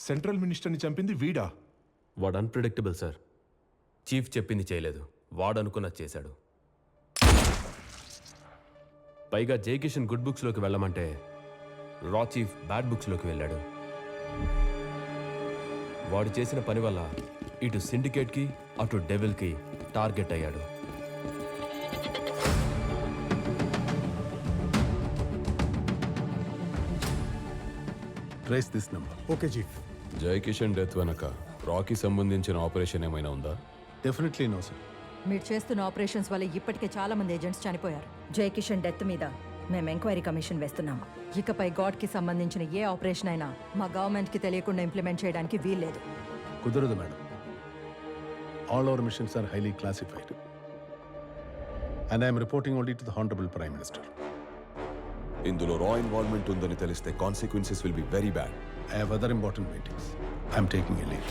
Central మినిస్టర్ని చంపింది వీడా? వాడు అన్ప్రిడిక్టబుల్ సార్. చీఫ్ చెప్పింది చేయలేదు, వాడు అనుకున్నది చేశాడు. పైగా జై కిషన్ గుడ్ బుక్స్లోకి వెళ్ళమంటే రా చీఫ్ బ్యాడ్ బుక్స్లోకి వెళ్ళాడు. వాడు చేసిన పని వల్ల ఇటు సిండికేట్కి అటు డెవిల్కి టార్గెట్ అయ్యాడు. Trace this number. Okay chief. Jai Kishan death వెనక రాకీ సంబంధించిన ఆపరేషన్ ఏమైనా ఉందా? Definitely no sir. మీరు చేస్తున్న ఆపరేషన్స్ వల్ల ఇప్పటికే చాలా మంది ఏజెంట్స్ చనిపోయారు. జై కిషన్ డెత్ మీద మేము ఎంక్వైరీ కమిషన్ వేస్తున్నాము. ఇకపై గాడ్కి సంబంధించిన ఏ ఆపరేషన్ అయినా మా గవర్నమెంట్కి తెలియకుండా ఇంప్లిమెంట్ చేయడానికి వీల్లేదు. కుదరదు madam. All our missions are highly classified and I'm reporting only to the honourable prime minister. ఇందులో రా ఇన్వాల్వ్మెంట్ ఉందని తెలిస్తే consequences will be very bad. I have other important meetings. I'm taking a leave.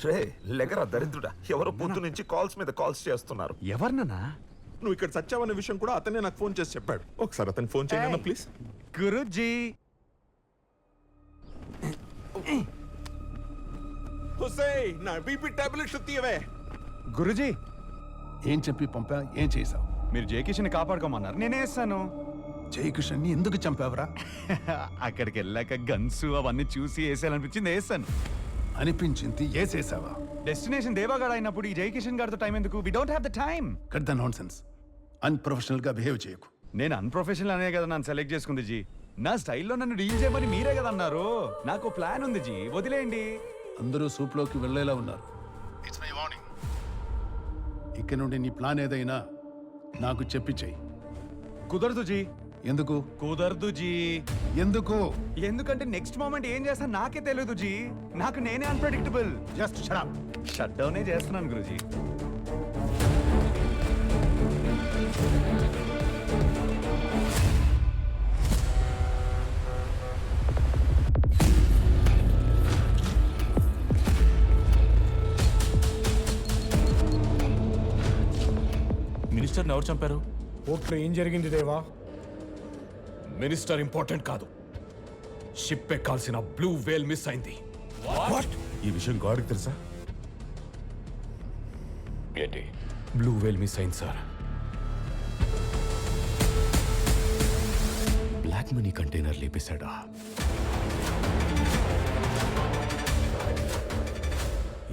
రే లెగరా దరిద్రుడా, ఎవరో పొద్దు నుంచి కాల్స్ మీద కాల్స్ చేస్తున్నారు. ఎవరినన్నా? నువ్వు ఇక్కడ సచ్చావన్న విషయం కూడా అతనే నాకు ఫోన్ చేసి చెప్పాడు. ఒకసారి అతను ఫోన్ చేయనా ప్లీజ్? గురుజీ. హుసేయ్, నా బీపీ టాబ్లెట్స్ తీయవే. గురుజీ, ఏం చెప్పి పంపా? ఏం చేశావు? మీరు జయకిషన్ కాపాడుకోమన్నారు, నేనే వేస్తాను. జయకిషన్ని ఎందుకు చంపావరా? అక్కడికి వెళ్ళాక గన్స్ అవన్నీ చూసి వేసేయాలనిపించింది, వేస్తాను అనిపించింది ఏసేసావా? డెస్టినేషన్ దేవాగాడ్ అయినప్పుడు ఈ జయకిషన్ గారితో టైం ఎందుకు? We don't have the time. Cut the nonsense. Unprofessional గా బిహేవ్ చేయకు. నేను అన్ప్రొఫెషనల్ అనే కదా నన్ను సెలెక్ట్ చేసుకుంది జీ. నా స్టైల్లో నన్ను డీల్ చేయమని మీరే కదా అన్నారు. నాకు ప్లాన్ ఉంది జీ, వదిలేయండి. అందరూ సూప్లోకి వెళ్ళేలా ఉన్నారు. It's my warning. ఇక్కడ నుండి నీ ప్లాన్ ఏదైనా నాకు చెప్పి చెయ్యి. కుదరదు జీ. ఎందుకు కుదరదు జీ. ఎందుకు? ఎందుకంటే నెక్స్ట్ మూమెంట్ ఏం చేస్తా నాకే తెలియదు జీ. నాకు నేనే unpredictable. Just shut up. Shut డౌనే చేస్తున్నాను గురుజీ. మినిస్టర్ని ఎవరు చంపారు? కోర్టులో ఏం జరిగింది దేవా? మినిస్టర్ ఇంపార్టెంట్ కాదు, షిప్ ఎక్కాల్సిన బ్లూ వేల్ మిస్ అయింది. ఈ విషయం గాడికి తెలుసా? ఏంటి? బ్లూ వేల్ మిస్ అయింది సార్. బ్లాక్ మనీ కంటైనర్ లేపేశాడా?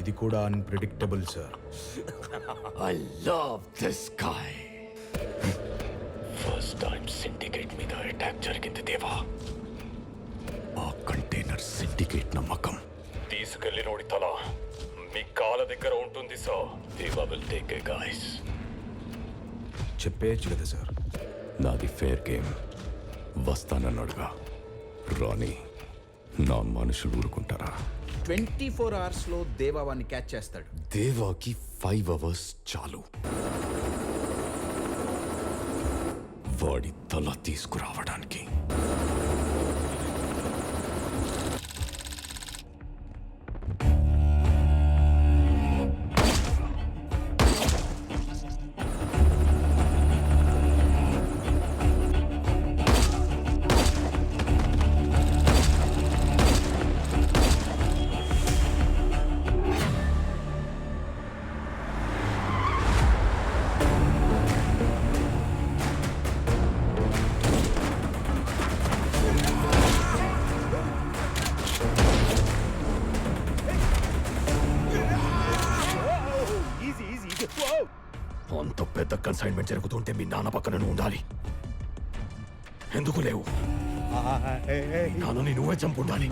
ఇది కూడా unpredictable sir. I love this guy. First time syndicate మీద అటాక్ జరిగింది దేవా. ఆ కంటైనర్ సిండికేట్ నమ్మకం. తీసుకెళ్ళినోడి తల మీ కాళ్ళ దగ్గర ఉంటుంది సార్. దేవా విల్ టేక్ ఏ గైస్. చెప్పేయచ్చు కదా సార్. నాది ఫేర్ గేమ్. వస్తానన్నాడుగా రాని నా మనుషులు ఊరుకుంటారా? 24 hours లో దేవాన్ని క్యాచ్ చేస్తాడు. దేవాకి 5 hours చాలు. వాడి తల తీసుకురావడానికి. అంత పెద్ద కన్సైన్మెంట్ జరుగుతుంటే మీ నాన్న పక్కన నువ్వు ఉండాలి. ఎందుకు లేవు? నాన్నని నువ్వే చంపుండాలి.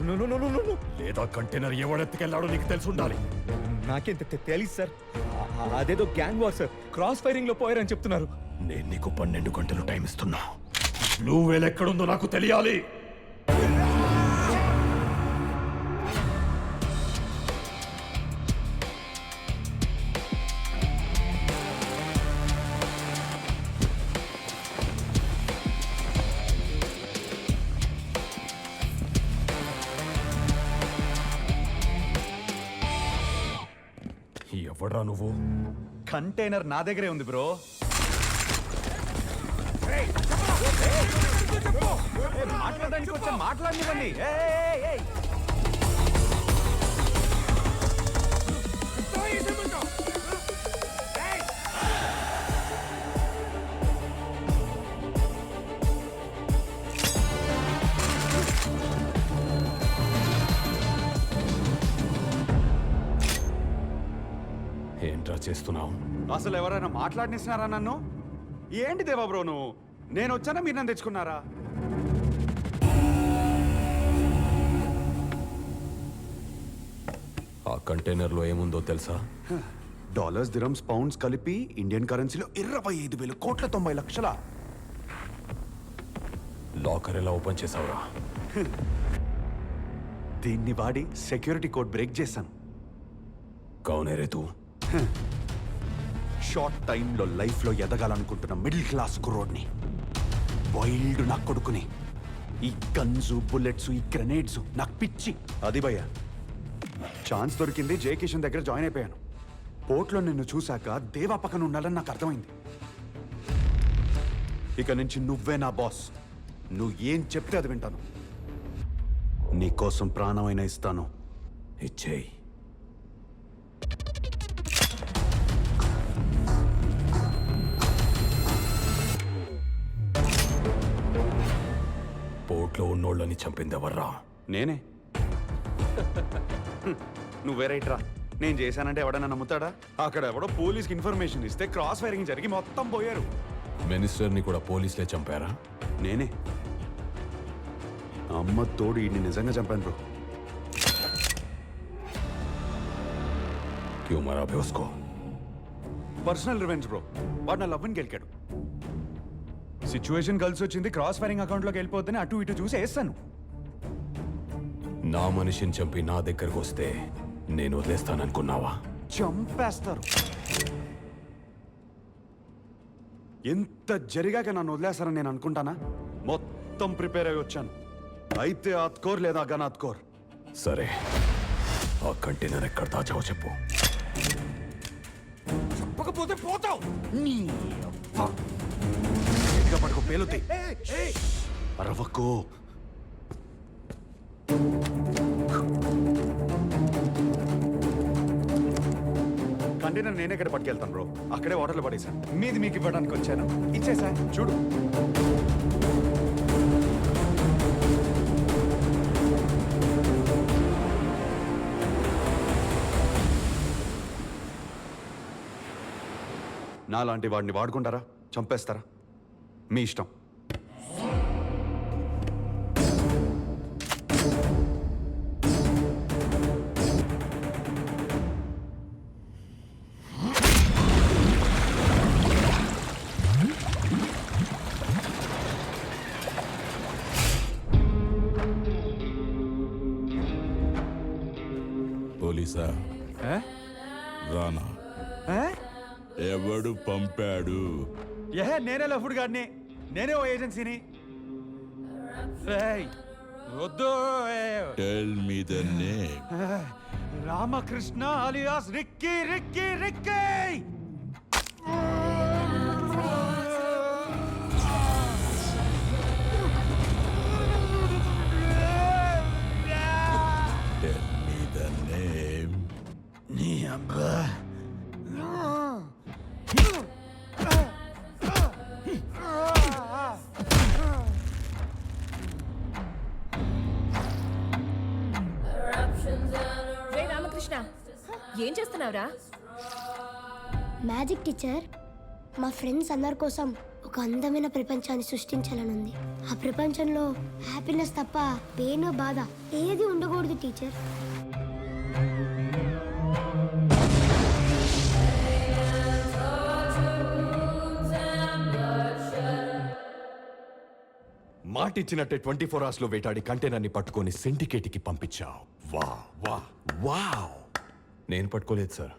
లేదా కంటైనర్ ఎవడెత్తుకెళ్ళాడో నీకు తెలిసి ఉండాలి. నాకేం తెలియదు సార్. అదేదో gang war sir. Cross firing లో పోయారని చెప్తున్నారు. నేను నీకు 12 గంటలు టైం ఇస్తున్నా. బ్లూ వేల్ ఎక్కడుందో నాకు తెలియాలి. ఎవడ్రా నువ్వు? కంటైనర్ నా దగ్గరే ఉంది బ్రో. మాట్లాడడానికి వచ్చా, మాట్లాడనివ్వండి. ఏంట్రా చేస్తున్నావు? అసలు ఎవరైనా మాట్లాడినిస్తున్నారా నన్ను? ఏంటి దేవా బ్రో నువ్వు? నేను వచ్చానా మీరు నన్ను తెచ్చుకున్నారా? ఆ కంటైనర్లో ఏముందో తెలుసా? డాలర్స్, దిరమ్స్, పౌండ్స్ కలిపి ఇండియన్ కరెన్సీలో 25,90,00,00,000. లాకర్ ఎలా ఓపెన్ చేసావురా? దీన్ని వాడి సెక్యూరిటీ కోడ్ బ్రేక్ చేశాను. కౌనే రే తూ? షార్ట్ టైంలో లైఫ్లో ఎదగాలనుకుంటున్న మిడిల్ క్లాస్ కుర్రోడ్ని, వైల్డ్ నా కొడుకుని. ఈ గన్స్, బుల్లెట్స్, ఈ గ్రెనేడ్స్ నాకు పిచ్చి. అది భయ్యా, ఛాన్స్ దొరికింది, జే కిషన్ దగ్గర జాయిన్ అయిపోయాను. పోర్ట్లో నిన్ను చూశాక దేవా పక్కన ఉండాలని నాకు అర్థమైంది. ఇక నుంచి నువ్వే నా బాస్. నువ్వు ఏం చెప్తే అది వింటాను. నీకోసం ప్రాణమైనా ఇస్తాను. ఇచ్చేయి. పోర్ట్లో ఉన్నోళ్ళని చంపిందెవర్రా? నేనే. నువ్వే రైట్ రా. నేను చేశానంటే ఎవడన్నా నమ్ముతాడా? అక్కడ ఎవడో పోలీస్కి ఇన్ఫర్మేషన్ ఇస్తే క్రాస్ ఫైరింగ్ జరిగి మొత్తం పోయారు. మినిస్టర్ని కూడా పోలీసులే చంపారా? నేనే. అమ్మ తోడు ఈయన్ని నిజంగా చంపాను బ్రో. క్యూ మరా బే ఉస్కో? Personal revenge bro. వాడు నా లవ్ని గెలికాడు. సిచ్యువేషన్ కలిసి వచ్చింది, క్రాస్ ఫైరింగ్ అకౌంట్లోకి వెళ్ళిపోద్దని అటు ఇటు చూసి వేస్తాను. నా మనిషిని చంపి నా దగ్గరకు వస్తే నేను వదిలేస్తాననుకున్నావా? చంపేస్తారు. ఎంత జరిగాక నన్ను వదిలేస్తారని నేను అనుకుంటానా? మొత్తం ప్రిపేర్ అయి వచ్చాను. అయితే ఆత్కోర్ లేదా గనాత్కోర్. సరే, ఆ కంటైనర్ ఎక్కడ దాచావో చెప్పు. చెప్పకపోతే పోతావు. నీ అబ్బా. గట్టిగా పడుకో, పేలుతాయి. అరవకు. కంటైనర్ నేనే ఇక్కడ పట్టుకెళ్తాను బ్రో. అక్కడే వాటర్లో పడేసాను. మీది మీకు ఇవ్వడానికి వచ్చాను. ఇచ్చేసా చూడు. నాలాంటి వాడిని వాడుకుంటారా, చంపేస్తారా? మీ ఇష్టం. పోలీసా? రానా? ఎవడు పంపాడు? నేనే లఫుడ్ గాడిని. నేనే ఓ ఏజెన్సీని. వద్దు. Tell me the name. Ramakrishna alias Ricky Ricky Ricky. Tell me the name. నీ అబ్బా. రామకృష్ణ, ఏం చేస్తున్నావురా? మ్యాజిక్ టీచర్, మా ఫ్రెండ్స్ అందరి కోసం ఒక అందమైన ప్రపంచాన్ని సృష్టించాలనుంది. ఆ ప్రపంచంలో హ్యాపీనెస్ తప్ప పెయిన్, బాధ ఏది ఉండకూడదు టీచర్. మాటిచ్చినట్టే 24 hours లో వేటాడి కంటైనర్ని పట్టుకొని సిండికేట్కి పంపించావు. వా వా వావ్. నేను పట్టుకోలేదు సార్.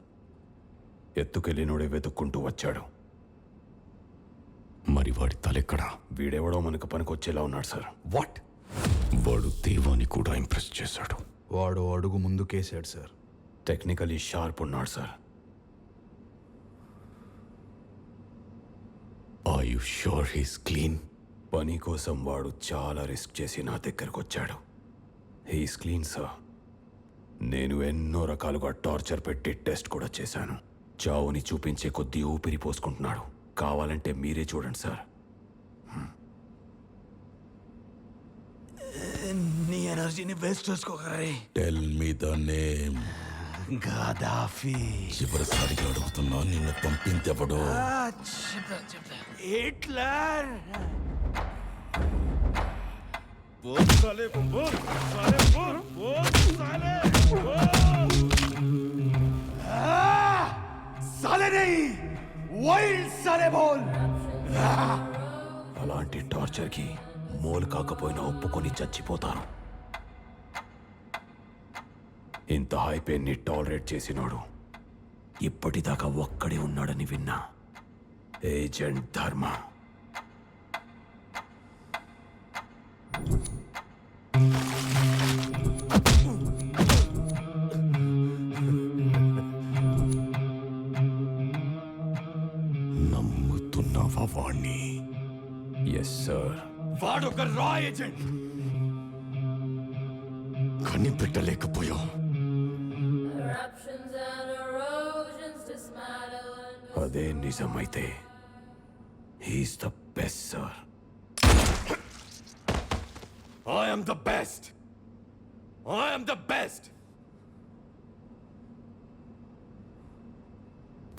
ఎత్తుకెళ్ళినోడే వెతుక్కుంటూ వచ్చాడు. మరి వాడి తలెక్కడా? వీడెవడో మనకు పనికొచ్చేలా ఉన్నాడు సార్. వాట్? వాడు దేవాని కూడా ఇంప్రెస్ చేశాడు. వాడు అడుగు ముందుకేసాడు సార్. టెక్నికలీ షార్ప్ ఉన్నాడు sir. Are you sure he's clean? పని కోసం వాడు చాలా రిస్క్ చేసి నా దగ్గరకు వచ్చాడు. He's clean sir. నేను ఎన్నో రకాలుగా టార్చర్ పెట్టి టెస్ట్ కూడా చేశాను. చావుని చూపించే కొద్దీ ఊపిరి పోసుకుంటున్నాడు. కావాలంటే మీరే చూడండి సార్. నీ ఎనర్జీని వేస్ట్ చేసుకోకరే. Tell me the name. Gaddafi. చివరిసారిగా అడుగుతున్నా, నిన్ను పంపిందెవడో? హిట్లర్. साले नहीं, वाइल्ड साले बोल. అలాంటి టార్చర్కి మోల్ కాకపోయినా ఒప్పుకొని చచ్చిపోతాను. ఇంత హై పెయిన్ని టాలరేట్ చేసినాడు ఇప్పటిదాకా ఒక్కడే ఉన్నాడని విన్నా. ఏజెంట్ ధర్మ. నమ్ముతున్నావా వాణ్ణి? Yes sir. వాడొక రా ఏజెంట్. కనిపెట్టలేకపోయావు. అదే నిజమైతే he's the best sir. I am the best. I am the best.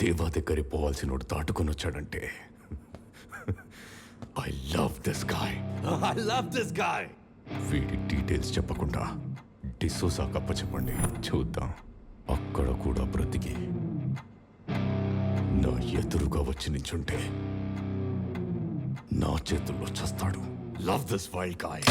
దేవా దగ్గర పోవాల్సినోడు దాటుకొని వచ్చాడంటే I love this guy. I love this guy. వీడి డీటెయిల్స్ చెప్పకుండా డిసోసా కప్ప చెప్పండి, చూద్దాం. అక్కడ కూడా బ్రతికి నా ఎదురుగా వచ్చి నించుంటే నా చేతుల్లో చస్తాడు. Love this wild guy.